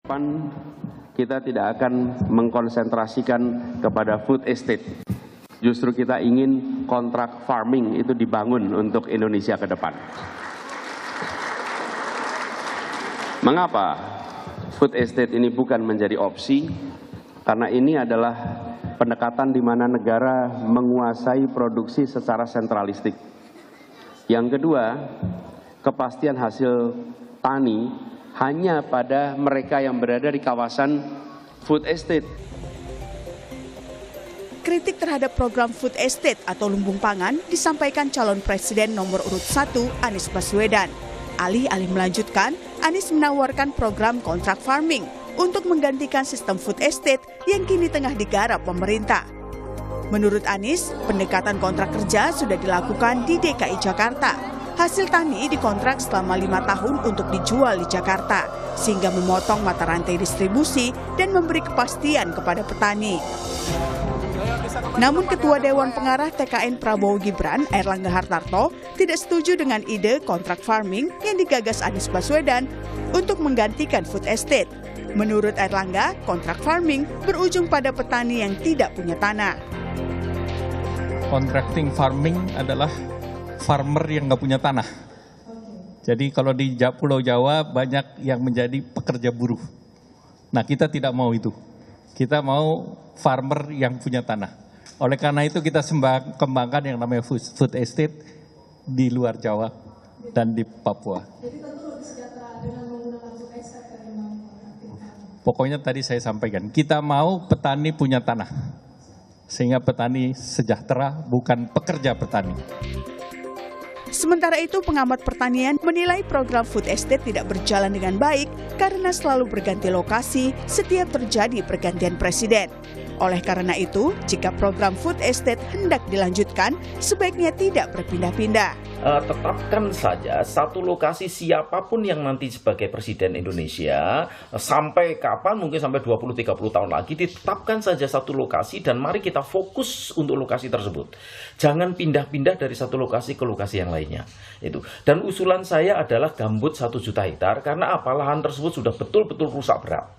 Depan kita tidak akan mengkonsentrasikan kepada food estate. Justru kita ingin kontrak farming itu dibangun untuk Indonesia ke depan. Mengapa food estate ini bukan menjadi opsi? Karena ini adalah pendekatan di mana negara menguasai produksi secara sentralistik. Yang kedua, kepastian hasil tani hanya pada mereka yang berada di kawasan food estate. Kritik terhadap program food estate atau lumbung pangan disampaikan calon presiden nomor urut 1 Anies Baswedan. Alih-alih melanjutkan, Anies menawarkan program kontrak farming untuk menggantikan sistem food estate yang kini tengah digarap pemerintah. Menurut Anies, pendekatan kontrak kerja sudah dilakukan di DKI Jakarta. Hasil tani dikontrak selama 5 tahun untuk dijual di Jakarta, sehingga memotong mata rantai distribusi dan memberi kepastian kepada petani. Namun Ketua Dewan Pengarah TKN Prabowo Gibran, Airlangga Hartarto, tidak setuju dengan ide kontrak farming yang digagas Anies Baswedan untuk menggantikan food estate. Menurut Airlangga, kontrak farming berujung pada petani yang tidak punya tanah. Contracting farming adalah farmer yang nggak punya tanah. Jadi kalau di Pulau Jawa banyak yang menjadi pekerja buruh. Nah, kita tidak mau itu. Kita mau farmer yang punya tanah. Oleh karena itu kita kembangkan yang namanya food estate di luar Jawa dan di Papua. Jadi tentu lebih sejahtera dengan menggunakan food estate. Pokoknya tadi saya sampaikan, kita mau petani punya tanah. Sehingga petani sejahtera, bukan pekerja petani. Sementara itu, pengamat pertanian menilai program food estate tidak berjalan dengan baik karena selalu berganti lokasi setiap terjadi pergantian presiden. Oleh karena itu, jika program food estate hendak dilanjutkan, sebaiknya tidak berpindah-pindah. Tetapkan saja satu lokasi siapapun yang nanti sebagai presiden Indonesia, sampai kapan, mungkin sampai 20-30 tahun lagi, ditetapkan saja satu lokasi dan mari kita fokus untuk lokasi tersebut. Jangan pindah-pindah dari satu lokasi ke lokasi yang lainnya. Dan usulan saya adalah gambut 1 juta hektar, karena apa? Lahan tersebut sudah betul-betul rusak berat.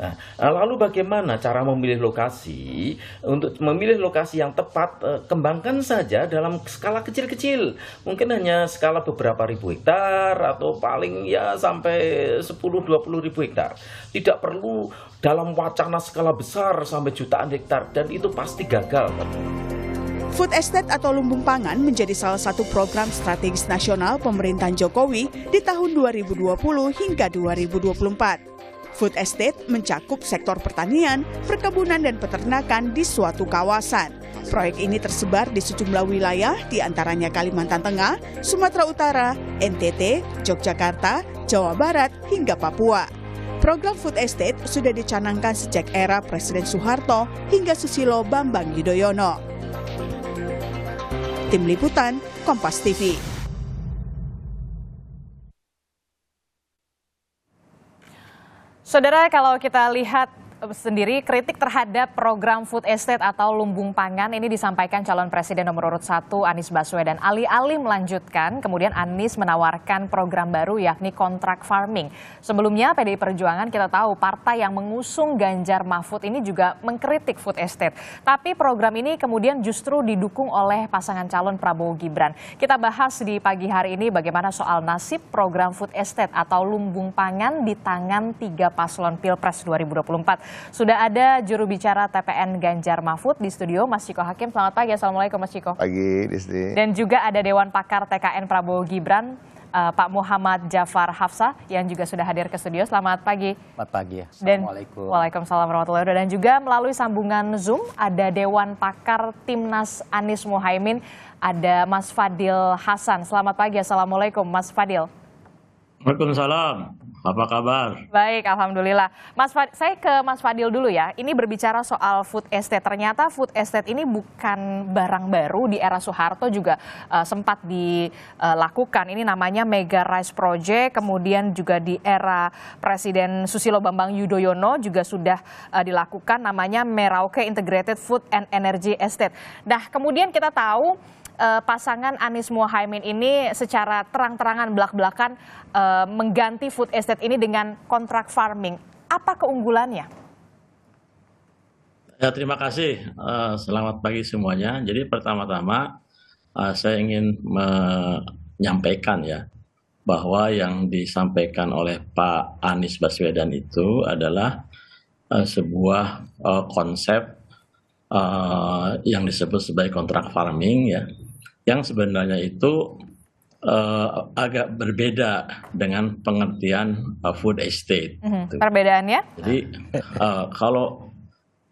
Nah, lalu bagaimana cara memilih lokasi? Untuk memilih lokasi yang tepat, kembangkan saja dalam skala kecil-kecil. Mungkin hanya skala beberapa ribu hektar atau paling ya sampai 10-20 ribu hektar. Tidak perlu dalam wacana skala besar sampai jutaan hektar, dan itu pasti gagal. Food estate atau lumbung pangan menjadi salah satu program strategis nasional pemerintahan Jokowi di tahun 2020 hingga 2024. Food estate mencakup sektor pertanian, perkebunan, dan peternakan di suatu kawasan. Proyek ini tersebar di sejumlah wilayah, di antaranya Kalimantan Tengah, Sumatera Utara, NTT, Yogyakarta, Jawa Barat, hingga Papua. Program food estate sudah dicanangkan sejak era Presiden Soeharto hingga Susilo Bambang Yudhoyono. Tim Liputan, Kompas TV. Saudara, kalau kita lihat sendiri, kritik terhadap program food estate atau lumbung pangan ini disampaikan calon presiden nomor urut 1 Anies Baswedan. Alih-alih melanjutkan, kemudian Anies menawarkan program baru yakni kontrak farming. Sebelumnya PDI Perjuangan kita tahu partai yang mengusung Ganjar Mahfud ini juga mengkritik food estate. Tapi program ini kemudian justru didukung oleh pasangan calon Prabowo Gibran. Kita bahas di pagi hari ini bagaimana soal nasib program food estate atau lumbung pangan di tangan 3 paslon Pilpres 2024. Sudah ada juru bicara TPN Ganjar Mahfud di studio, Mas Ciko Hakim. Selamat pagi, Assalamualaikum Mas Ciko. Pagi, Disney. Dan juga ada Dewan Pakar TKN Prabowo Gibran, Pak Muhammad Jafar Hafsah, yang juga sudah hadir ke studio. Selamat pagi. Selamat pagi, Assalamualaikum. Waalaikumsalam warahmatullahi wabarakatuh. Dan juga melalui sambungan Zoom ada Dewan Pakar Timnas Anies Mohaimin, ada Mas Fadil Hasan. Selamat pagi, Assalamualaikum Mas Fadil. Waalaikumsalam. Apa kabar? Baik, alhamdulillah. Saya ke Mas Fadil dulu ya. Ini berbicara soal food estate. Ternyata food estate ini bukan barang baru, di era Soeharto juga sempat dilakukan. Ini namanya Mega Rice Project. Kemudian juga di era Presiden Susilo Bambang Yudhoyono juga sudah dilakukan, namanya Merauke Integrated Food and Energy Estate. Nah, kemudian kita tahu pasangan Anies Mohaimin ini secara terang-terangan belak-belakan mengganti food estate ini dengan kontrak farming. Apa keunggulannya? Ya, terima kasih. Selamat pagi semuanya. Jadi pertama-tama saya ingin menyampaikan ya bahwa yang disampaikan oleh Pak Anies Baswedan itu adalah sebuah konsep yang disebut sebagai kontrak farming ya, yang sebenarnya itu agak berbeda dengan pengertian food estate. Perbedaannya? Jadi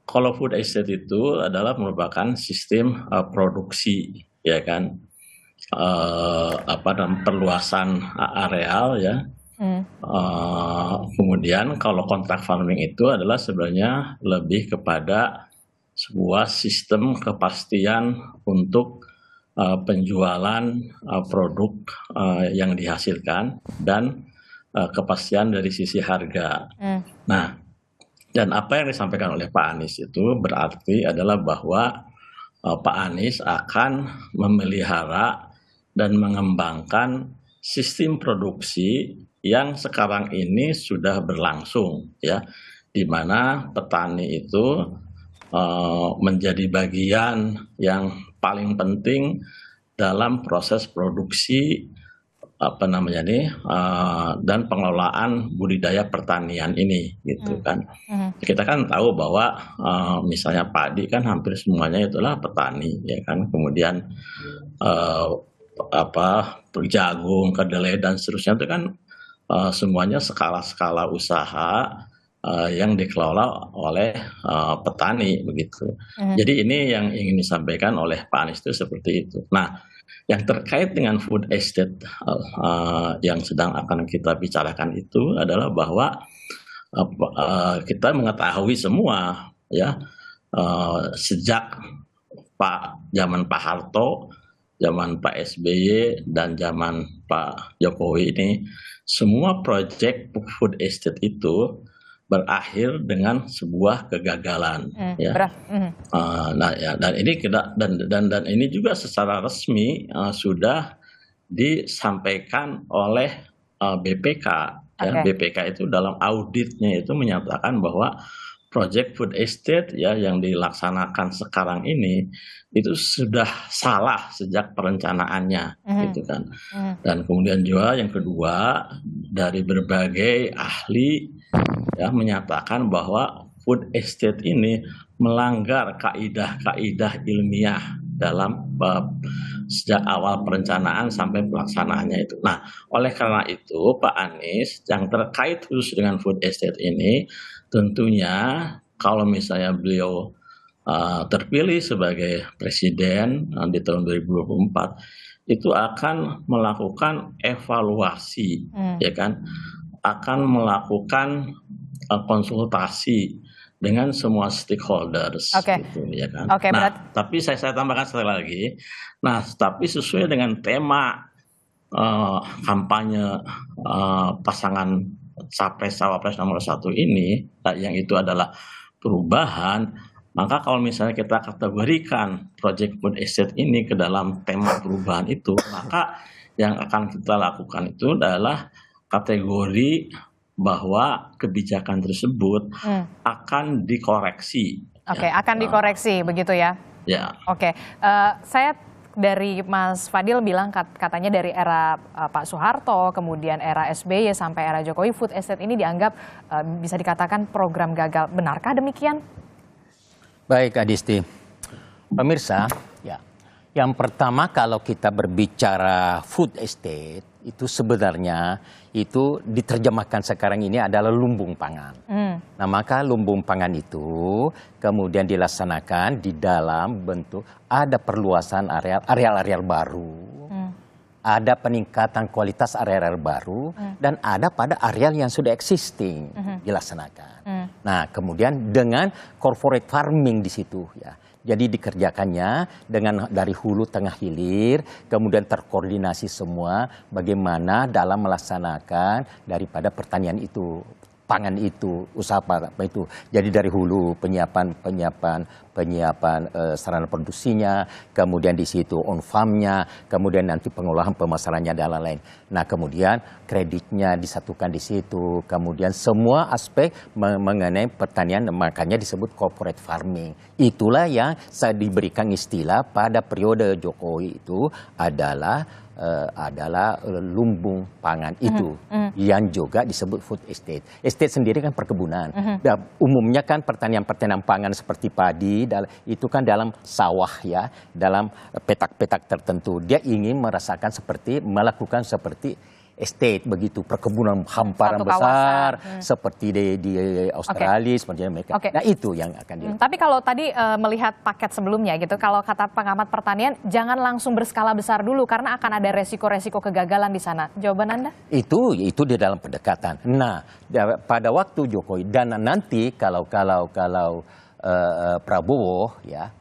kalau food estate itu adalah merupakan sistem produksi, ya kan, dan perluasan areal ya. Kemudian kalau kontrak farming itu adalah sebenarnya lebih kepada sebuah sistem kepastian untuk penjualan produk yang dihasilkan dan kepastian dari sisi harga. Nah, dan apa yang disampaikan oleh Pak Anies itu berarti adalah bahwa Pak Anies akan memelihara dan mengembangkan sistem produksi yang sekarang ini sudah berlangsung ya, di mana petani itu menjadi bagian yang paling penting dalam proses produksi dan pengelolaan budidaya pertanian ini gitu kan. Kita kan tahu bahwa misalnya padi kan hampir semuanya itulah petani ya kan, kemudian jagung, kedelai dan seterusnya itu kan semuanya skala-skala usaha yang dikelola oleh petani begitu. Jadi ini yang ingin disampaikan oleh Pak Anies itu seperti itu. Nah, yang terkait dengan food estate yang sedang akan kita bicarakan itu adalah bahwa kita mengetahui semua ya, sejak zaman Pak Harto, zaman Pak SBY dan zaman Pak Jokowi ini, semua proyek food estate itu berakhir dengan sebuah kegagalan ya. Dan ini juga secara resmi sudah disampaikan oleh BPK ya. BPK itu dalam auditnya itu menyatakan bahwa proyek food estate ya yang dilaksanakan sekarang ini itu sudah salah sejak perencanaannya gitu kan. Dan kemudian juga yang kedua, dari berbagai ahli ya menyatakan bahwa food estate ini melanggar kaidah-kaidah ilmiah dalam sejak awal perencanaan sampai pelaksanaannya itu. Nah, oleh karena itu Pak Anies yang terkait khusus dengan food estate ini, tentunya kalau misalnya beliau terpilih sebagai presiden di tahun 2024, itu akan melakukan evaluasi ya kan, akan melakukan konsultasi dengan semua stakeholders gitu ya kan. Nah, tapi saya tambahkan sekali lagi. Nah, tapi sesuai dengan tema kampanye pasangan Capres-Cawapres nomor 1 ini, yang itu adalah perubahan, maka kalau misalnya kita kategorikan proyek food estate ini ke dalam tema perubahan itu, maka yang akan kita lakukan itu adalah kategori bahwa kebijakan tersebut akan dikoreksi. Akan dikoreksi begitu ya? Ya. Saya dari Mas Fadil bilang katanya dari era Pak Soeharto, kemudian era SBY sampai era Jokowi, food estate ini dianggap bisa dikatakan program gagal. Benarkah demikian? Baik, Adisti. Pemirsa, ya. Yang pertama kalau kita berbicara food estate, itu sebenarnya itu diterjemahkan sekarang ini adalah lumbung pangan. Nah, maka lumbung pangan itu kemudian dilaksanakan di dalam bentuk ada perluasan areal baru, ada peningkatan kualitas areal baru, dan ada pada areal yang sudah existing dilaksanakan. Nah, kemudian dengan corporate farming di situ ya. Jadi dikerjakannya dengan dari hulu tengah hilir, kemudian terkoordinasi semua bagaimana dalam melaksanakan daripada pertanian itu. pangan itu, usaha apa itu. Jadi dari hulu penyiapan sarana produksinya, kemudian di situ on farmnya, kemudian nanti pengolahan pemasarannya dan lain-lain. Nah kemudian kreditnya disatukan di situ, kemudian semua aspek mengenai pertanian, makanya disebut corporate farming. Itulah yang saya diberikan istilah pada periode Jokowi itu adalah lumbung pangan itu yang juga disebut food estate. Estate sendiri kan perkebunan. Dan umumnya kan pertanian pangan seperti padi itu kan dalam sawah ya, dalam petak-petak tertentu. Dia ingin melakukan seperti estate begitu, perkebunan hamparan besar seperti di Australia seperti Amerika. Nah itu yang akan dilakukan. Tapi kalau tadi melihat paket sebelumnya gitu, kalau kata pengamat pertanian jangan langsung berskala besar dulu karena akan ada resiko-resiko kegagalan di sana. Jawaban Anda? Itu di dalam pendekatan. Nah, pada waktu Jokowi dan nanti kalau Prabowo ya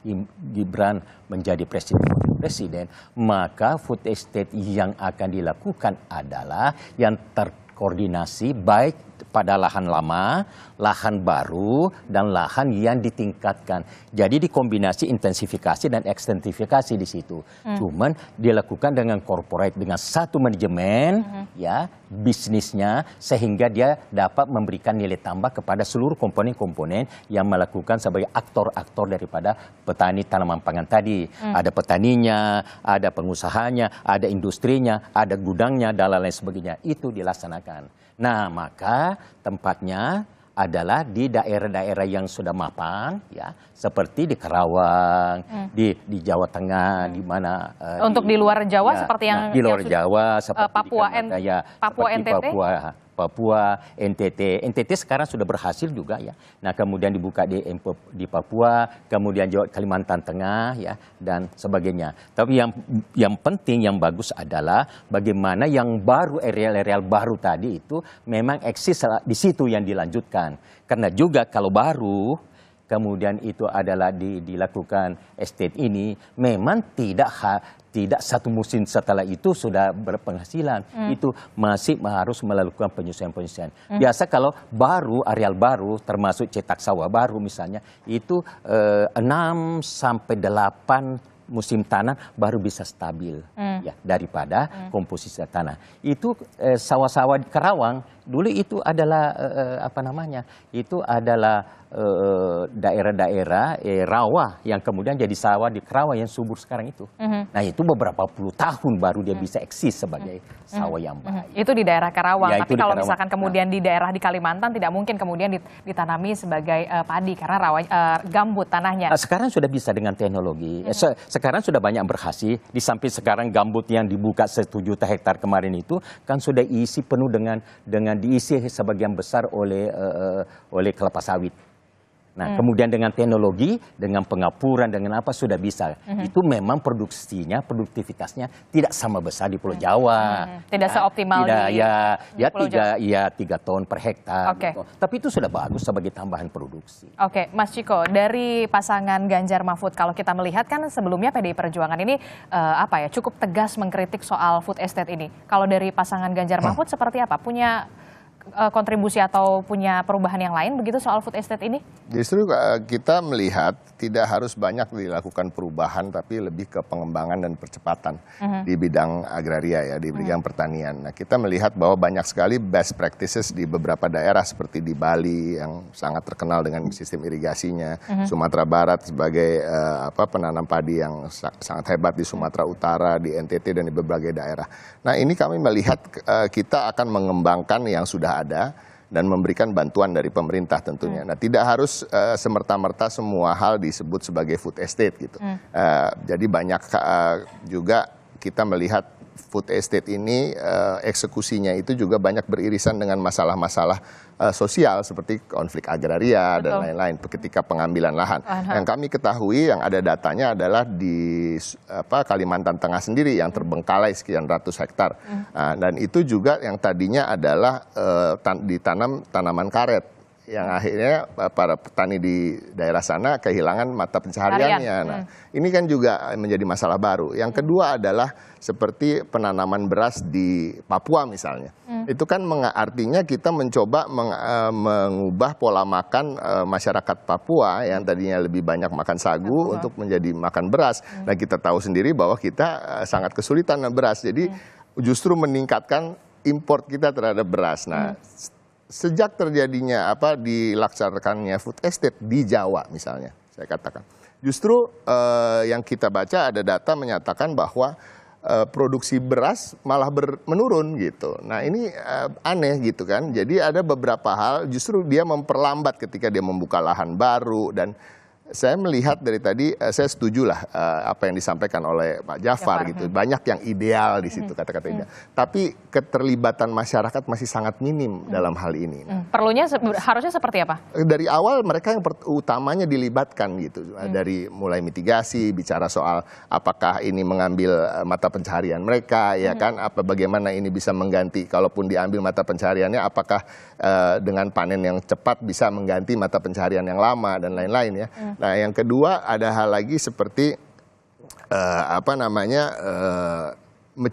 Gibran menjadi presiden, maka food estate yang akan dilakukan adalah yang terkoordinasi baik pada lahan lama, lahan baru, dan lahan yang ditingkatkan. Jadi dikombinasi intensifikasi dan ekstensifikasi di situ. Cuman dilakukan dengan corporate, dengan satu manajemen ya bisnisnya, sehingga dia dapat memberikan nilai tambah kepada seluruh komponen-komponen yang melakukan sebagai aktor-aktor daripada petani tanaman pangan tadi. Ada petaninya, ada pengusahanya, ada industrinya, ada gudangnya, dan lain sebagainya. Itu dilaksanakan. Nah, maka tempatnya adalah di daerah-daerah yang sudah mapan, ya, seperti di Karawang, di Jawa Tengah, di mana untuk di luar Jawa seperti yang di luar Jawa, seperti Papua, NTT. Papua, NTT sekarang sudah berhasil juga ya. Nah kemudian dibuka di Papua, kemudian Jawa, Kalimantan Tengah ya dan sebagainya. Tapi yang penting, yang bagus adalah bagaimana yang baru, areal baru tadi itu memang eksis di situ yang dilanjutkan. Karena juga kalau baru kemudian itu adalah dilakukan estate ini, memang tidak satu musim setelah itu sudah berpenghasilan. Itu masih harus melakukan penyesuaian. Biasa kalau baru, areal baru, termasuk cetak sawah baru misalnya, itu 6 sampai 8 musim tanam baru bisa stabil ya daripada komposisi tanah. Itu sawah-sawah di Karawang dulu itu adalah itu adalah daerah-daerah rawa yang kemudian jadi sawah di Karawang yang subur sekarang itu. Nah itu beberapa puluh tahun baru dia bisa eksis sebagai sawah yang baik. Itu di daerah Karawang. Ya, tapi kalau misalkan kemudian di daerah di Kalimantan tidak mungkin kemudian ditanami sebagai padi karena gambut tanahnya. Sekarang sudah bisa dengan teknologi. Sekarang sudah banyak berhasil. Di samping sekarang gambut yang dibuka 1 juta hektar kemarin itu kan sudah isi penuh dengan diisi sebagian besar oleh kelapa sawit. Nah, kemudian dengan teknologi, dengan pengapuran, dengan apa sudah bisa. Itu memang produktivitasnya tidak sama besar di Pulau Jawa. Tidak seoptimal di Pulau Jawa. 3 ton per hektar. Gitu. Tapi itu sudah bagus sebagai tambahan produksi. Oke, Mas Ciko, dari pasangan Ganjar Mahfud, kalau kita melihat kan sebelumnya PDI Perjuangan ini cukup tegas mengkritik soal food estate ini. Kalau dari pasangan Ganjar Mahfud seperti apa? Punya kontribusi atau punya perubahan yang lain begitu soal food estate ini? Justru kita melihat tidak harus banyak dilakukan perubahan, tapi lebih ke pengembangan dan percepatan di bidang agraria ya, di bidang pertanian. Nah, kita melihat bahwa banyak sekali best practices di beberapa daerah seperti di Bali yang sangat terkenal dengan sistem irigasinya, Sumatera Barat sebagai penanam padi yang sangat hebat di Sumatera Utara, di NTT dan di berbagai daerah. Nah, ini kami melihat kita akan mengembangkan yang sudah ada dan memberikan bantuan dari pemerintah tentunya. Nah, tidak harus semerta-merta semua hal disebut sebagai food estate gitu. Jadi banyak juga kita melihat food estate ini eksekusinya itu juga banyak beririsan dengan masalah-masalah sosial seperti konflik agraria dan lain-lain ketika pengambilan lahan. Yang kami ketahui yang ada datanya adalah di Kalimantan Tengah sendiri yang terbengkalai sekian ratus hektar. Dan itu juga yang tadinya adalah ditanam tanaman karet. yang akhirnya para petani di daerah sana kehilangan mata pencahariannya. Nah, ini kan juga menjadi masalah baru. Yang kedua adalah seperti penanaman beras di Papua misalnya. Itu kan artinya kita mencoba mengubah pola makan masyarakat Papua yang tadinya lebih banyak makan sagu untuk menjadi makan beras. Nah, kita tahu sendiri bahwa kita sangat kesulitan beras. Jadi justru meningkatkan import kita terhadap beras. Nah, sejak terjadinya dilaksanakannya food estate di Jawa misalnya, saya katakan, justru yang kita baca ada data menyatakan bahwa produksi beras malah menurun gitu. Nah, ini aneh gitu kan. Jadi ada beberapa hal justru dia memperlambat ketika dia membuka lahan baru. Dan saya melihat dari tadi, saya setuju lah apa yang disampaikan oleh Pak Jafar gitu. Banyak yang ideal di situ kata-kata ideal. Tapi keterlibatan masyarakat masih sangat minim dalam hal ini. Perlunya harusnya seperti apa? Dari awal mereka yang utamanya dilibatkan gitu. Dari mulai mitigasi, bicara soal apakah ini mengambil mata pencaharian mereka, ya kan? Bagaimana ini bisa mengganti, kalaupun diambil mata pencahariannya, apakah dengan panen yang cepat bisa mengganti mata pencaharian yang lama dan lain-lain ya. Nah, yang kedua ada hal lagi seperti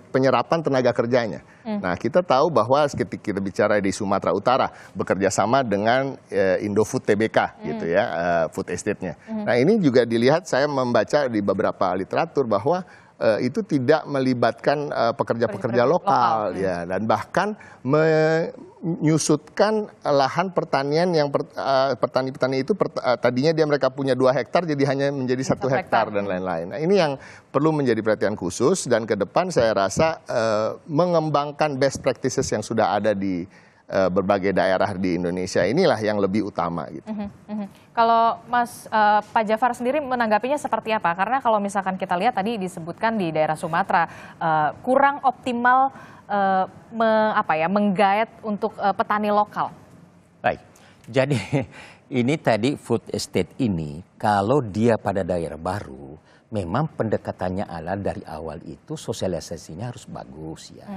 penyerapan tenaga kerjanya. Nah, kita tahu bahwa ketika kita bicara di Sumatera Utara bekerja sama dengan Indofood TBK gitu ya, food estate-nya. Nah, ini juga dilihat, saya membaca di beberapa literatur bahwa itu tidak melibatkan pekerja-pekerja lokal ya, dan bahkan menyusutkan lahan pertanian yang petani-petani itu tadinya mereka punya 2 hektar jadi hanya menjadi 1 hektar dan lain-lain. Nah, ini yang perlu menjadi perhatian khusus, dan ke depan saya rasa mengembangkan best practices yang sudah ada di berbagai daerah di Indonesia inilah yang lebih utama gitu. Kalau Pak Jafar sendiri menanggapinya seperti apa? Karena kalau misalkan kita lihat tadi disebutkan di daerah Sumatera kurang optimal menggait untuk petani lokal. Baik, jadi ini tadi food estate ini kalau dia pada daerah baru, memang pendekatannya adalah dari awal itu sosialisasinya harus bagus ya.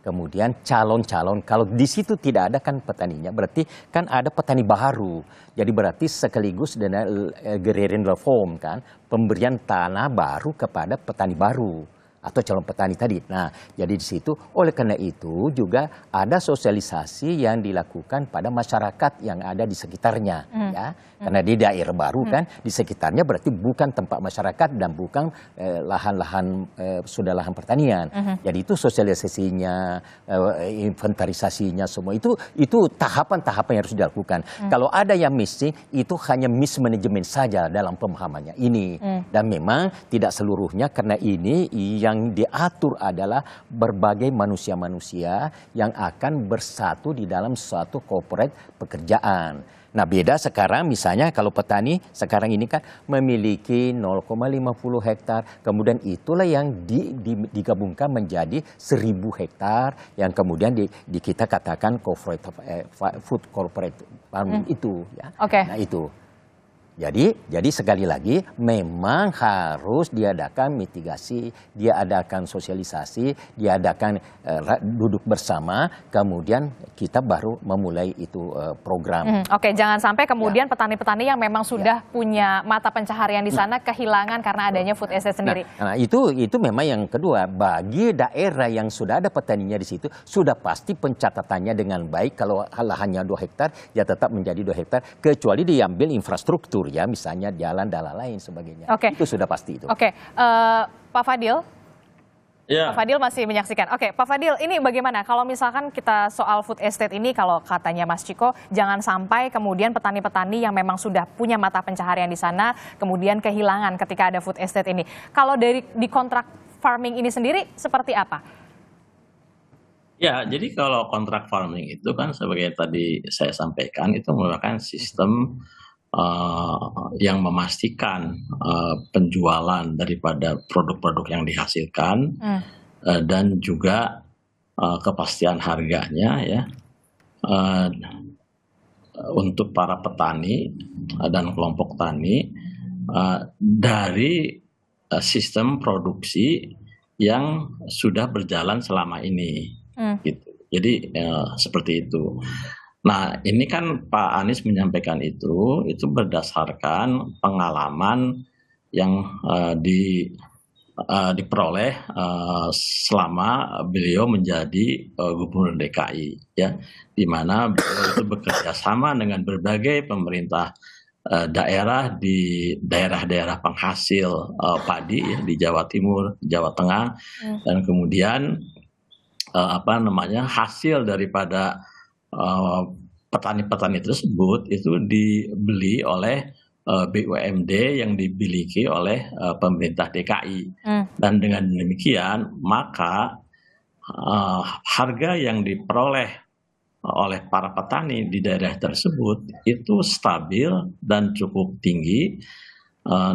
Kemudian calon-calon, kalau di situ tidak ada kan petaninya, berarti kan ada petani baru. Jadi berarti sekaligus dengan agrarian reform kan, pemberian tanah baru kepada petani baru atau calon petani tadi. Nah, jadi di situ oleh karena itu juga ada sosialisasi yang dilakukan pada masyarakat yang ada di sekitarnya ya. Karena di daerah baru kan di sekitarnya berarti bukan tempat masyarakat dan bukan lahan-lahan sudah lahan pertanian. Jadi itu sosialisasinya, inventarisasinya semua itu tahapan-tahapan yang harus dilakukan. Kalau ada yang missing itu hanya mismanagement saja dalam pemahamannya ini. Dan memang tidak seluruhnya, karena ini yang diatur adalah berbagai manusia-manusia yang akan bersatu di dalam suatu corporate pekerjaan. Nah, beda sekarang misalnya kalau petani sekarang ini kan memiliki 0,50 hektar, kemudian itulah yang digabungkan menjadi 1.000 hektar yang kemudian kita katakan food corporate farming itu ya. Nah, itu. Jadi sekali lagi memang harus diadakan mitigasi, diadakan sosialisasi, diadakan duduk bersama, kemudian kita baru memulai itu program. Jangan sampai kemudian petani-petani yang memang sudah punya mata pencaharian di sana kehilangan karena adanya food estate sendiri. Nah, itu memang yang kedua, bagi daerah yang sudah ada petaninya di situ sudah pasti pencatatannya dengan baik. Kalau lahannya 2 hektar ya tetap menjadi 2 hektar, kecuali diambil infrastruktur ya, misalnya jalan dan lain sebagainya. Itu sudah pasti itu. Pak Fadil. Ya. Pak Fadil masih menyaksikan. Pak Fadil, ini bagaimana kalau misalkan kita soal food estate ini, kalau katanya Mas Ciko, jangan sampai kemudian petani-petani yang memang sudah punya mata pencaharian di sana kemudian kehilangan ketika ada food estate ini. Kalau di kontrak farming ini sendiri seperti apa? Ya, jadi kalau kontrak farming itu kan sebagai tadi saya sampaikan, itu merupakan sistem yang memastikan penjualan daripada produk-produk yang dihasilkan dan juga kepastian harganya ya untuk para petani dan kelompok tani dari sistem produksi yang sudah berjalan selama ini gitu. Jadi seperti itu. Nah, ini kan Pak Anies menyampaikan itu berdasarkan pengalaman yang diperoleh selama beliau menjadi Gubernur DKI, ya, di mana beliau itu bekerja sama dengan berbagai pemerintah daerah di daerah-daerah penghasil padi, ya, di Jawa Timur, Jawa Tengah, dan kemudian hasil daripada petani-petani tersebut itu dibeli oleh BUMD yang dimiliki oleh pemerintah DKI. Dan dengan demikian maka harga yang diperoleh oleh para petani di daerah tersebut itu stabil dan cukup tinggi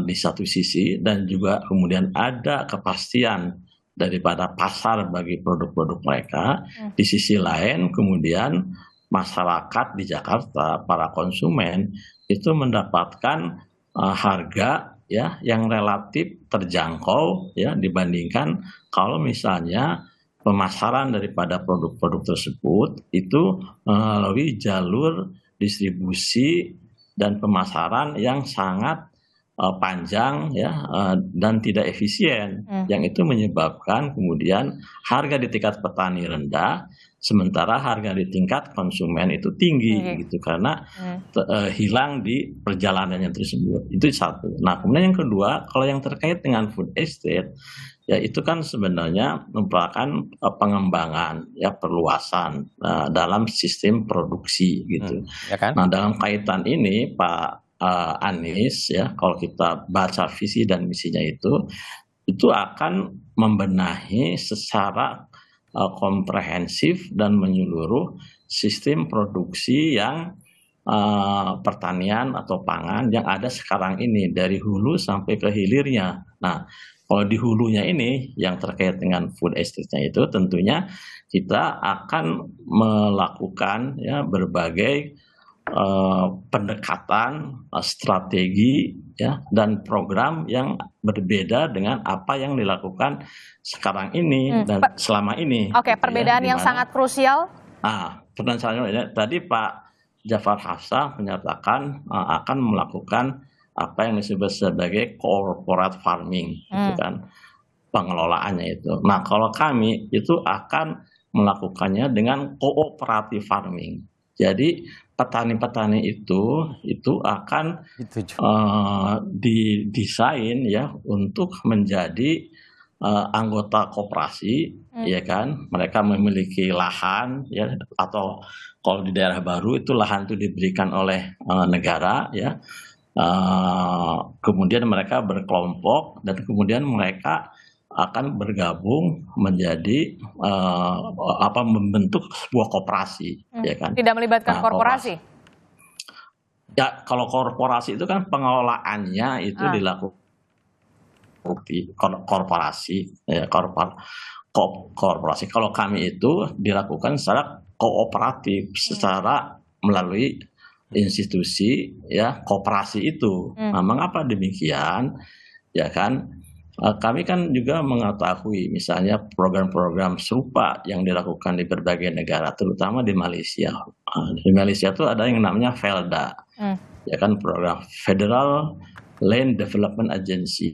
di satu sisi, dan juga kemudian ada kepastian daripada pasar bagi produk-produk mereka. Di sisi lain kemudian masyarakat di Jakarta, para konsumen itu mendapatkan harga, ya, yang relatif terjangkau, ya, dibandingkan kalau misalnya pemasaran daripada produk-produk tersebut itu melalui jalur distribusi dan pemasaran yang sangat panjang, ya, dan tidak efisien, yang itu menyebabkan kemudian harga di tingkat petani rendah, sementara harga di tingkat konsumen itu tinggi, gitu, karena hilang di perjalanannya tersebut. Itu satu. Nah, kemudian yang kedua, kalau yang terkait dengan food estate, ya itu kan sebenarnya merupakan pengembangan, ya, perluasan dalam sistem produksi, gitu. Ya kan? Nah, dalam kaitan ini Pak Anies, ya, kalau kita baca visi dan misinya itu akan membenahi secara komprehensif dan menyeluruh sistem produksi yang pertanian atau pangan yang ada sekarang ini dari hulu sampai ke hilirnya. Nah, kalau di hulunya ini yang terkait dengan food estate-nya itu tentunya kita akan melakukan, ya, berbagai pendekatan, strategi, ya, dan program yang berbeda dengan apa yang dilakukan sekarang ini dan selama ini. Oke, perbedaan yang sangat krusial. Perbedaan tadi Pak Jafar Hafsah menyatakan akan melakukan apa yang disebut sebagai corporate farming, gitu kan, pengelolaannya itu. Nah, kalau kami itu akan melakukannya dengan cooperative farming. Jadi petani-petani itu akan didesain, ya, untuk menjadi anggota koperasi, ya kan. Mereka memiliki lahan, ya, atau kalau di daerah baru itu lahan itu diberikan oleh negara, ya. Kemudian mereka berkelompok dan kemudian mereka akan bergabung menjadi membentuk sebuah koperasi, ya kan. Tidak melibatkan korporasi. Ya, kalau korporasi itu kan pengelolaannya itu dilakukan korporasi, ya, korporasi. Kalau kami itu dilakukan secara kooperatif, secara melalui institusi, ya, koperasi itu. Nah, mengapa demikian? Ya kan, kami kan juga mengetahui misalnya program-program serupa yang dilakukan di berbagai negara, terutama di Malaysia. Di Malaysia itu ada yang namanya FELDA, ya kan, program Federal Land Development Agency.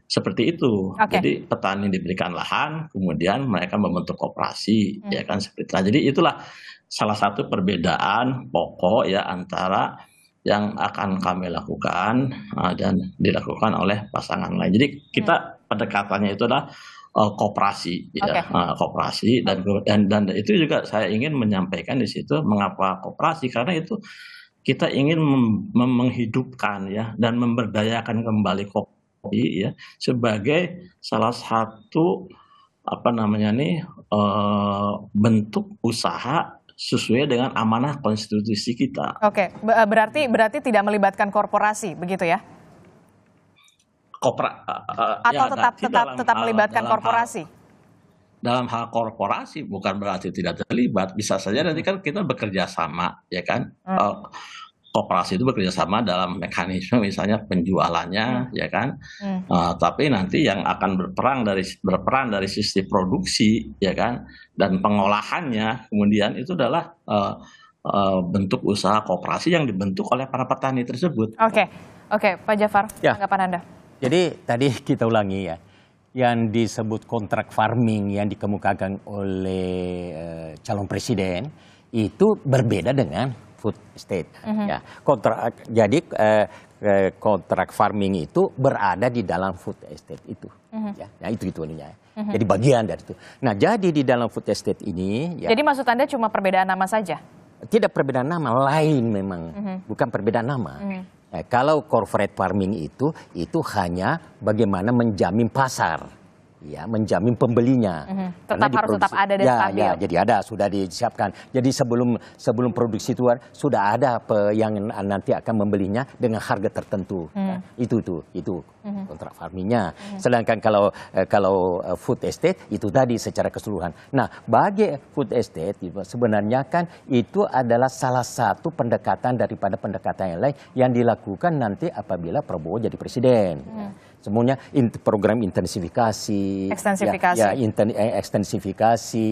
Seperti itu. Jadi petani diberikan lahan, kemudian mereka membentuk koperasi, ya kan, seperti itu. Nah, jadi itulah salah satu perbedaan pokok, ya, antara yang akan kami lakukan dan dilakukan oleh pasangan lain. Jadi kita pendekatannya itu adalah koperasi, ya, koperasi, dan itu juga saya ingin menyampaikan di situ mengapa koperasi, karena itu kita ingin menghidupkan, ya, dan memberdayakan kembali kopi, ya, sebagai salah satu bentuk usaha sesuai dengan amanah konstitusi kita. Oke, berarti tidak melibatkan korporasi, begitu ya? Atau tetap melibatkan korporasi? Dalam hal korporasi bukan berarti tidak terlibat, bisa saja nanti kan kita bekerja sama, ya kan. Koperasi itu bekerja sama dalam mekanisme misalnya penjualannya, ya kan. Tapi nanti yang akan berperan dari sisi produksi, ya kan, dan pengolahannya kemudian itu adalah bentuk usaha koperasi yang dibentuk oleh para petani tersebut. Oke, Pak Jafar, Ya. tanggapan Anda? Jadi tadi kita ulangi ya, yang disebut kontrak farming yang dikemukakan oleh calon presiden itu berbeda dengan food estate. Ya, kontrak farming itu berada di dalam food estate itu. Ya, nah itu ininya. Jadi bagian dari itu. Nah, jadi di dalam food estate ini, ya, Jadi maksud Anda cuma perbedaan nama saja? tidak perbedaan nama, lain memang, bukan perbedaan nama. Kalau corporate farming itu hanya bagaimana menjamin pasar, ya, menjamin pembelinya. Tetap harus tetap ada dan stabil. Ya, jadi ada, sudah disiapkan. Jadi sebelum produksi itu sudah ada yang nanti akan membelinya dengan harga tertentu. Ya, itu kontrak farmingnya. Sedangkan kalau food estate itu tadi secara keseluruhan. Nah, bagi food estate sebenarnya kan itu adalah salah satu pendekatan daripada pendekatan yang lain yang dilakukan nanti apabila Prabowo jadi presiden. Semuanya program intensifikasi, ekstensifikasi,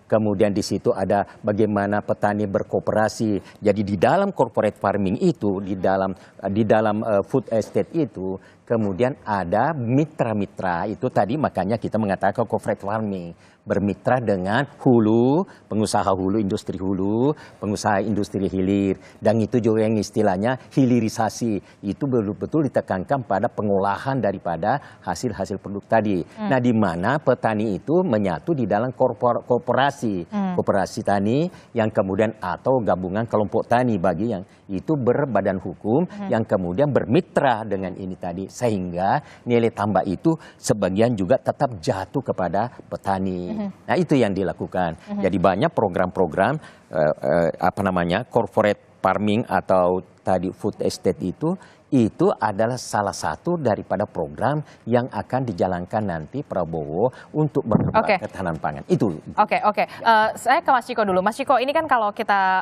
kemudian di situ ada bagaimana petani berkooperasi. Jadi di dalam corporate farming itu, di dalam food estate itu, kemudian ada mitra-mitra itu tadi makanya kita mengatakan corporate farming. Bermitra dengan hulu, pengusaha hulu, industri hulu, pengusaha industri hilir. Dan itu juga yang istilahnya hilirisasi. Itu betul-betul ditekankan pada pengolahan daripada hasil-hasil produk tadi. Nah, di mana petani itu menyatu di dalam koperasi. Koperasi tani yang kemudian atau gabungan kelompok tani bagi yang itu berbadan hukum yang kemudian bermitra dengan ini tadi. Sehingga nilai tambah itu sebagian juga tetap jatuh kepada petani. Nah, itu yang dilakukan. Jadi banyak program-program corporate farming atau tadi food estate itu adalah salah satu daripada program yang akan dijalankan nanti Prabowo untuk menambah ketahanan pangan. Itu. Saya ke Mas Ciko dulu. Mas Ciko, ini kan kalau kita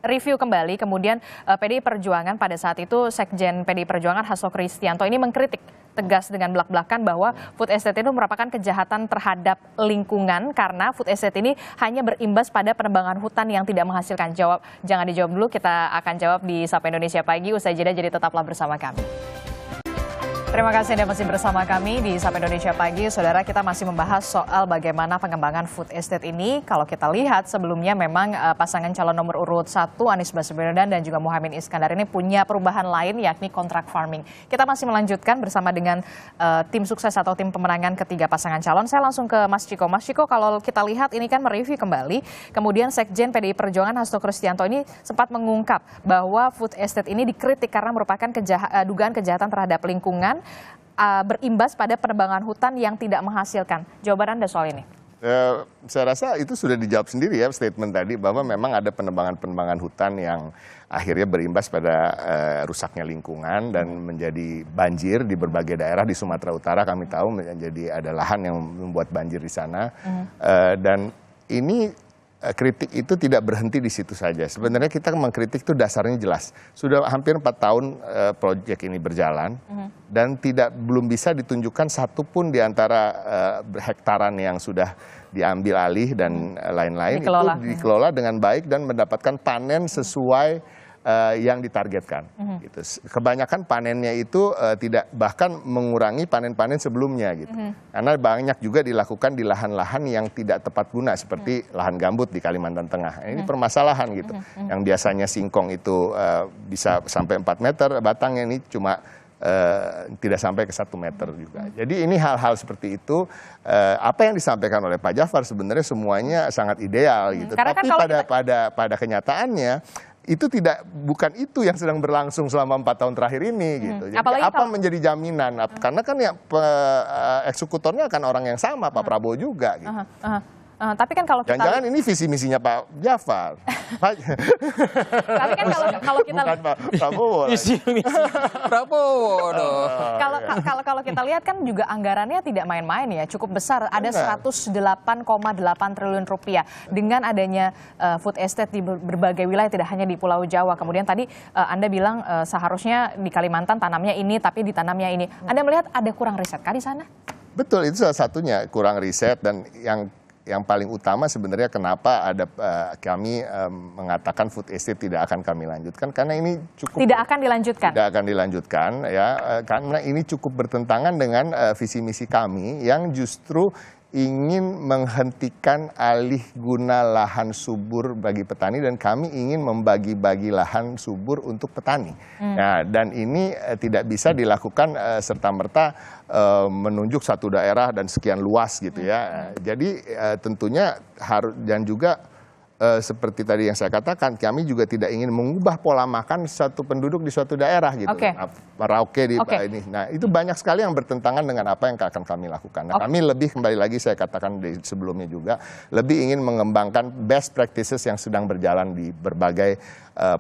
review kembali, kemudian PDI Perjuangan pada saat itu Sekjen PDI Perjuangan Hasto Kristianto ini mengkritik tegas dengan belak-belakan bahwa food estate itu merupakan kejahatan terhadap lingkungan karena food estate ini hanya berimbas pada penebangan hutan yang tidak menghasilkan. Jangan dijawab dulu, kita akan jawab di Sapa Indonesia Pagi usai jeda, jadi tetaplah bersama kami. Terima kasih Anda masih bersama kami di Sapa Indonesia Pagi. Saudara, kita masih membahas soal bagaimana pengembangan food estate ini. Kalau kita lihat sebelumnya memang pasangan calon nomor urut 1 Anies Baswedan dan juga Muhaimin Iskandar ini punya perubahan lain yakni kontrak farming. Kita masih melanjutkan bersama dengan tim sukses atau tim pemenangan ketiga pasangan calon. Saya langsung ke Mas Ciko. Mas Ciko, kalau kita lihat ini kan mereview kembali, kemudian Sekjen PDI Perjuangan Hasto Kristianto ini sempat mengungkap bahwa food estate ini dikritik karena merupakan dugaan kejahatan terhadap lingkungan, berimbas pada penebangan hutan yang tidak menghasilkan. Jawaban Anda soal ini? Saya rasa itu sudah dijawab sendiri ya statement tadi bahwa memang ada penebangan hutan yang akhirnya berimbas pada rusaknya lingkungan dan menjadi banjir di berbagai daerah di Sumatera Utara. Kami tahu menjadi ada lahan yang membuat banjir di sana. Dan ini kritik itu tidak berhenti di situ saja. Sebenarnya kita mengkritik itu dasarnya jelas. Sudah hampir 4 tahun proyek ini berjalan dan belum bisa ditunjukkan satupun di antara hektaran yang sudah diambil alih dan lain-lain itu dikelola dengan baik dan mendapatkan panen sesuai yang ditargetkan. Gitu. Kebanyakan panennya itu tidak bahkan mengurangi panen-panen sebelumnya gitu. Karena banyak juga dilakukan di lahan-lahan yang tidak tepat guna seperti lahan gambut di Kalimantan Tengah. Ini permasalahan gitu. Yang biasanya singkong itu bisa sampai 4 meter, batangnya ini cuma tidak sampai ke 1 meter juga. Jadi ini hal-hal seperti itu apa yang disampaikan oleh Pak Jafar sebenarnya semuanya sangat ideal gitu. Tapi pada kenyataannya itu bukan itu yang sedang berlangsung selama 4 tahun terakhir ini gitu. Jadi apa menjadi jaminan? Karena kan ya eksekutornya akan orang yang sama, Pak Prabowo juga gitu. Tapi kan kalau kita jangan-jangan ini visi misinya Pak Jafar. Tapi kan kalau kita bukan Pak Prabowo. Visi Prabowo dong. Kalau kita lihat kan juga anggarannya tidak main-main ya, cukup besar, ada 108,8 triliun rupiah dengan adanya food estate di berbagai wilayah, tidak hanya di Pulau Jawa. Kemudian tadi Anda bilang seharusnya di Kalimantan tanamnya ini, tapi ditanamnya ini. Anda melihat ada kurang riset kah di sana? Betul, itu salah satunya kurang riset dan yang yang paling utama sebenarnya kenapa ada kami mengatakan food estate tidak akan kami lanjutkan, karena ini cukup Tidak akan dilanjutkan. tidak akan dilanjutkan ya, karena ini cukup bertentangan dengan visi misi kami yang justru ingin menghentikan alih guna lahan subur bagi petani, dan kami ingin membagi-bagi lahan subur untuk petani. Nah, dan ini tidak bisa dilakukan serta-merta menunjuk satu daerah dan sekian luas gitu ya. Jadi tentunya harus, dan juga seperti tadi yang saya katakan, kami juga tidak ingin mengubah pola makan satu penduduk di suatu daerah gitu. Oke. Merauke di Oke. ini. Nah, itu banyak sekali yang bertentangan dengan apa yang akan kami lakukan. Nah, kami lebih, kembali lagi saya katakan di sebelumnya juga, lebih ingin mengembangkan best practices yang sedang berjalan di berbagai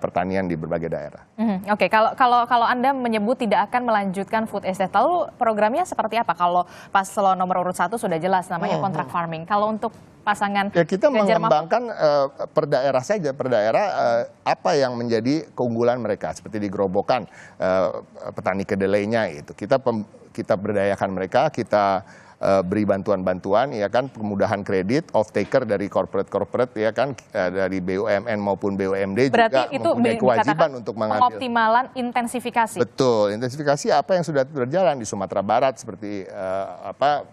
pertanian di berbagai daerah. Oke, kalau Anda menyebut tidak akan melanjutkan food estate, lalu programnya seperti apa? Kalau paslon nomor urut 1 sudah jelas namanya contract farming. Kalau untuk pasangan ya, kita Ganjar Mahfud, mengembangkan per daerah saja, per daerah apa yang menjadi keunggulan mereka, seperti di Gerobokan petani kedelainya itu kita berdayakan mereka, kita beri bantuan-bantuan ya kan, kemudahan kredit, off taker dari corporate ya kan, dari BUMN maupun BUMD berarti juga itu mempunyai kewajiban dikatakan untuk mengambil. pengoptimalan intensifikasi. Betul, intensifikasi apa yang sudah berjalan di Sumatera Barat seperti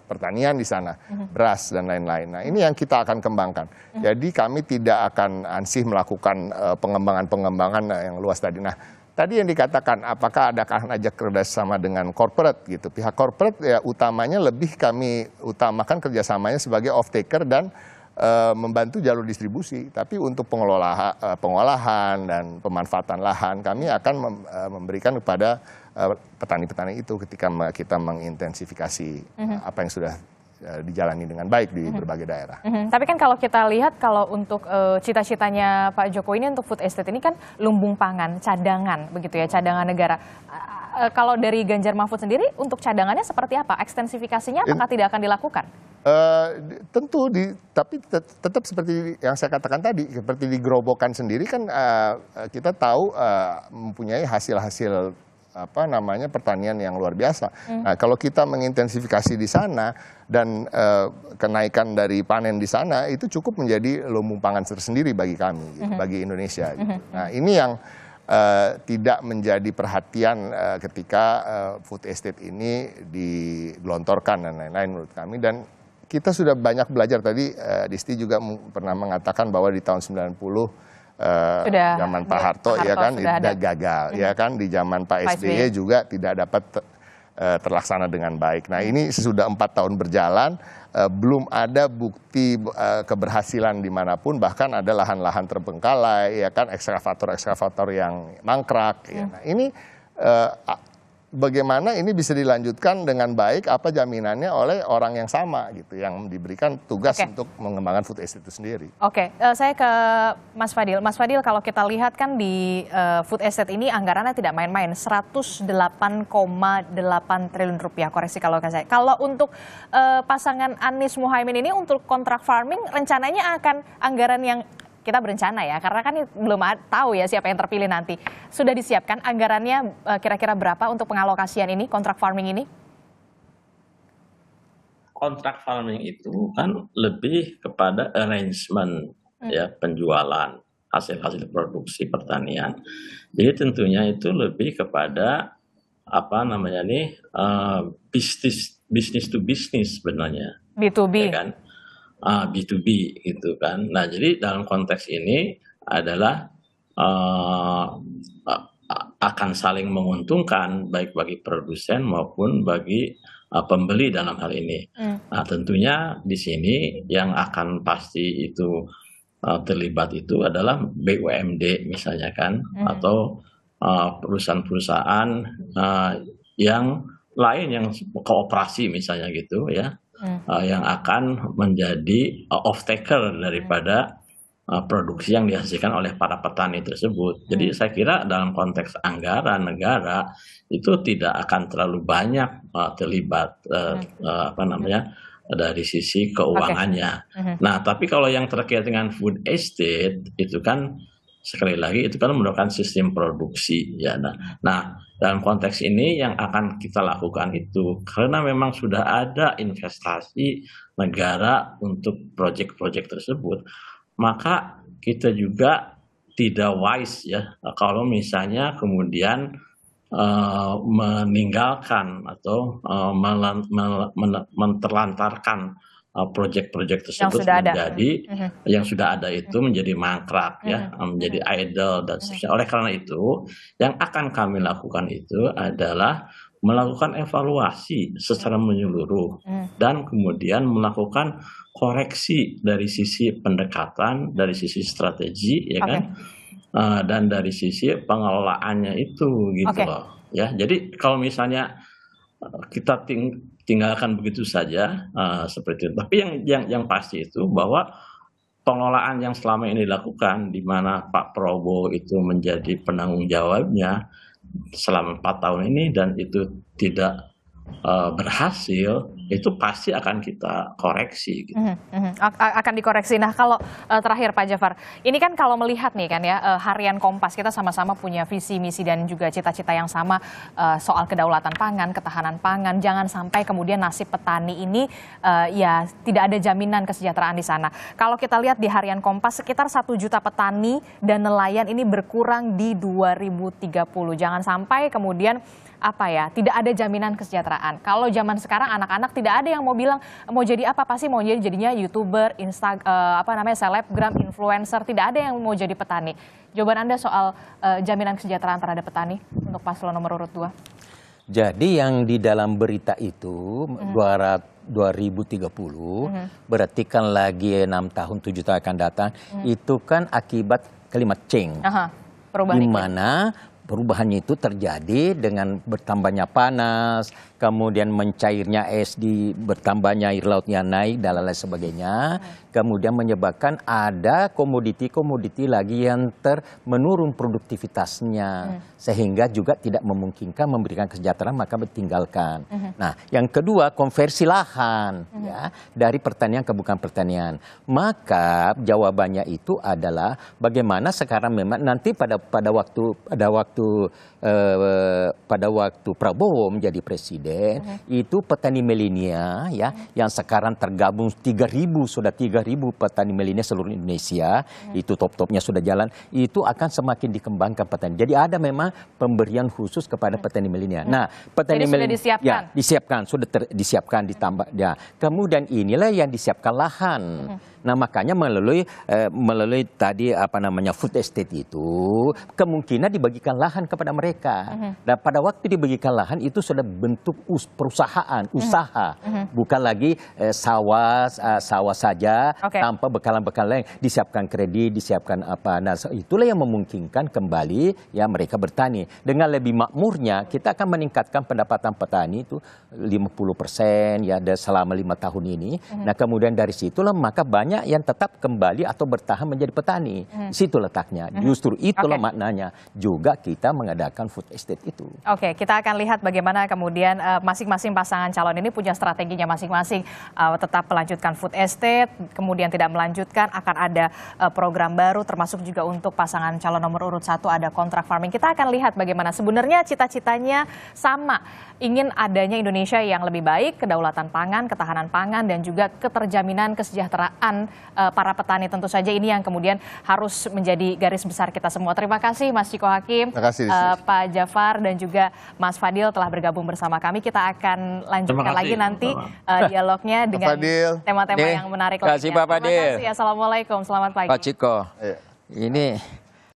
pertanian di sana, beras dan lain-lain. Nah, ini yang kita akan kembangkan. Jadi kami tidak akan ansih melakukan pengembangan yang luas tadi. Nah, tadi yang dikatakan, apakah akan ajak kerjasama dengan corporate gitu. Pihak corporate ya utamanya lebih kami utamakan kerjasamanya sebagai off taker dan membantu jalur distribusi. Tapi untuk pengolahan dan pemanfaatan lahan kami akan memberikan kepada petani-petani itu ketika kita mengintensifikasi apa yang sudah dijalani dengan baik di berbagai daerah. Tapi kan kalau kita lihat, kalau untuk cita-citanya Pak Jokowi ini untuk food estate ini kan lumbung pangan, cadangan begitu ya, cadangan negara. Kalau dari Ganjar Mahfud sendiri untuk cadangannya seperti apa? Ekstensifikasinya apakah tidak akan dilakukan? Tentu, tapi tetap seperti yang saya katakan tadi, seperti di Gerobokan sendiri kan kita tahu mempunyai hasil-hasil pertanian yang luar biasa. Nah, kalau kita mengintensifikasi di sana dan kenaikan dari panen di sana itu cukup menjadi lumbung pangan tersendiri bagi kami, bagi Indonesia. Gitu. Nah, ini yang tidak menjadi perhatian ketika food estate ini digelontorkan dan lain-lain menurut kami. Dan kita sudah banyak belajar tadi, Disti juga pernah mengatakan bahwa di tahun 90 zaman Pak Harto ya kan tidak gagal ya kan, di zaman Pak SBY juga tidak dapat terlaksana dengan baik. Nah, ini sesudah 4 tahun berjalan belum ada bukti keberhasilan dimanapun, bahkan ada lahan-lahan terbengkalai ya kan, ekskavator yang mangkrak ya. Nah, ini bagaimana ini bisa dilanjutkan dengan baik, apa jaminannya oleh orang yang sama gitu, yang diberikan tugas untuk mengembangkan food estate itu sendiri. Oke, saya ke Mas Fadil. Mas Fadil, kalau kita lihat kan di food estate ini anggarannya tidak main-main, 108,8 triliun rupiah, koreksi kalau saya. Kalau untuk pasangan Anies Muhaimin ini untuk kontrak farming rencananya akan anggaran yang kita berencana ya, karena kan belum tahu ya siapa yang terpilih nanti. Sudah disiapkan anggarannya kira-kira berapa untuk pengalokasian ini, kontrak farming ini? Kontrak farming itu kan lebih kepada arrangement ya, penjualan hasil-hasil produksi pertanian. Jadi tentunya itu lebih kepada bisnis to bisnis sebenarnya. B2B. Ya kan? B2B gitu kan. Nah, jadi dalam konteks ini adalah akan saling menguntungkan baik bagi produsen maupun bagi pembeli dalam hal ini. Nah, tentunya di sini yang akan pasti itu terlibat itu adalah BUMD misalnya kan, atau perusahaan-perusahaan yang lain yang kooperasi misalnya gitu ya. Yang akan menjadi off-taker daripada produksi yang dihasilkan oleh para petani tersebut. Jadi saya kira dalam konteks anggaran negara itu tidak akan terlalu banyak terlibat dari sisi keuangannya. Nah, tapi kalau yang terkait dengan food estate itu kan sekali lagi itu kan merupakan sistem produksi ya. Nah, dalam konteks ini yang akan kita lakukan itu karena memang sudah ada investasi negara untuk proyek-proyek tersebut, maka kita juga tidak wise ya kalau misalnya kemudian meninggalkan atau menterlantarkan proyek-proyek tersebut yang sudah ada itu menjadi mangkrak ya, menjadi idle dan seterusnya. Oleh karena itu, yang akan kami lakukan itu adalah melakukan evaluasi secara menyeluruh dan kemudian melakukan koreksi dari sisi pendekatan, dari sisi strategi, ya kan, dan dari sisi pengelolaannya itu gitu loh. Ya, jadi kalau misalnya kita tinggalkan begitu saja seperti itu. Tapi yang pasti itu bahwa pengelolaan yang selama ini dilakukan, di mana Pak Prabowo itu menjadi penanggung jawabnya selama 4 tahun ini dan itu tidak berhasil, itu pasti akan kita koreksi. Gitu. Akan dikoreksi. Nah, kalau terakhir Pak Jafar, ini kan kalau melihat nih kan ya, harian Kompas kita sama-sama punya visi, misi dan juga cita-cita yang sama soal kedaulatan pangan, ketahanan pangan. Jangan sampai kemudian nasib petani ini ya tidak ada jaminan kesejahteraan di sana. Kalau kita lihat di harian Kompas, sekitar 1 juta petani dan nelayan ini berkurang di 2030. Jangan sampai kemudian tidak ada jaminan kesejahteraan. Kalau zaman sekarang anak-anak tidak ada yang mau bilang mau jadi apa, pasti mau jadinya YouTuber, selebgram, influencer, tidak ada yang mau jadi petani. Jawaban Anda soal jaminan kesejahteraan terhadap petani untuk paslon nomor urut 2. Jadi yang di dalam berita itu 2030 berarti kan lagi 6 tahun 7 tahun akan datang, itu kan akibat climate change. Di mana perubahannya itu terjadi dengan bertambahnya panas, kemudian mencairnya es bertambahnya air lautnya naik dan lain sebagainya, kemudian menyebabkan ada komoditi-komoditi lagi yang menurun produktivitasnya, sehingga juga tidak memungkinkan memberikan kesejahteraan, maka ditinggalkan. Nah, yang kedua konversi lahan ya, dari pertanian ke bukan pertanian. Maka jawabannya itu adalah bagaimana sekarang memang nanti pada waktu Prabowo menjadi presiden, itu petani milenial ya yang sekarang tergabung 3.000 petani milenial seluruh Indonesia, itu top-topnya sudah jalan, itu akan semakin dikembangkan petani. Jadi ada memang pemberian khusus kepada petani milenial. Nah, petani milenial sudah disiapkan ditambah ya. Kemudian inilah yang disiapkan lahan. Nah, makanya melalui tadi food estate itu kemungkinan dibagikan lahan kepada mereka. Dan pada waktu dibagikan lahan itu sudah bentuk perusahaan, usaha, bukan lagi sawah saja tanpa bekalan-bekalan lain, disiapkan kredit, disiapkan apa. Nah, itulah yang memungkinkan kembali ya mereka bertani. Dengan lebih makmurnya kita akan meningkatkan pendapatan petani itu 50% ya selama 5 tahun ini. Nah, kemudian dari situlah maka banyak yang tetap kembali atau bertahan menjadi petani. Situ letaknya. Justru itulah maknanya juga kita mengadakan food estate itu. Oke, kita akan lihat bagaimana kemudian masing-masing pasangan calon ini punya strateginya masing-masing. Tetap melanjutkan food estate, kemudian tidak melanjutkan, akan ada program baru termasuk juga untuk pasangan calon nomor urut 1 ada kontrak farming. Kita akan lihat bagaimana sebenarnya cita-citanya sama. Ingin adanya Indonesia yang lebih baik, kedaulatan pangan, ketahanan pangan, dan juga keterjaminan kesejahteraan para petani. Tentu saja ini yang kemudian harus menjadi garis besar kita semua. Terima kasih Mas Chiko Hakim, Pak Jafar, dan juga Mas Fadil telah bergabung bersama kami. Kita akan lanjutkan lagi nanti dialognya dengan tema-tema yang menarik lainnya. Terima kasih Pak Fadil. Terima kasih. Assalamualaikum, selamat pagi. Pak Chiko, ini